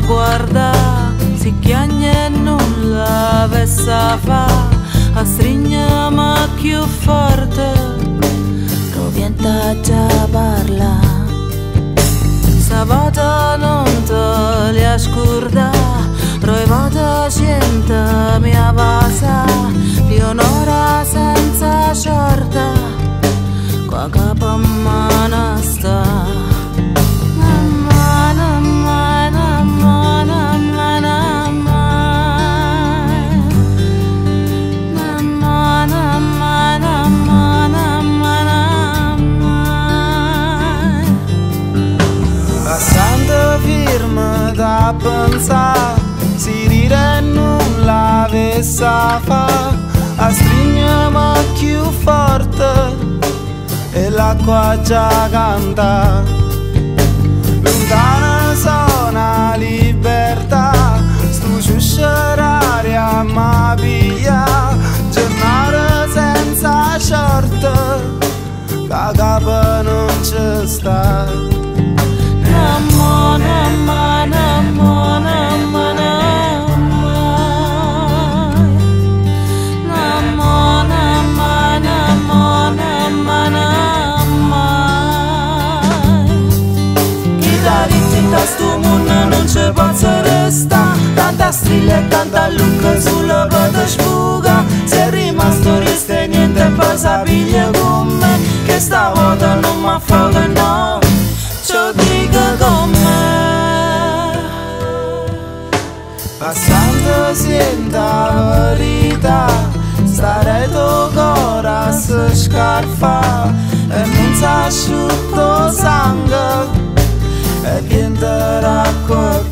guarda, si chiagna e nulla avessa fa, a stringermi più forte, roventa già parla. Stavolta non te li ascolta, provata gente mia basa, più un'ora senza sorta, qua capo mano sta. Passando firme da pensare, si ride e nulla avessa fa, a stringermi più forte e l'acqua già canta. Lontana sono libertà, stu sciuscieraria ma via, giornate senza short, la capa non ci sta. Sto mondo non ci posso restare, tanta strilla e tanta lucca sulla vita sfuga, se è rimasto resta e niente passa piglia con me, che stavolta non mi affoga no, ci dica con me. Passando sento la verità, stare tuo cuore a si scarfa, e non si asciutto sangue e viene l'acqua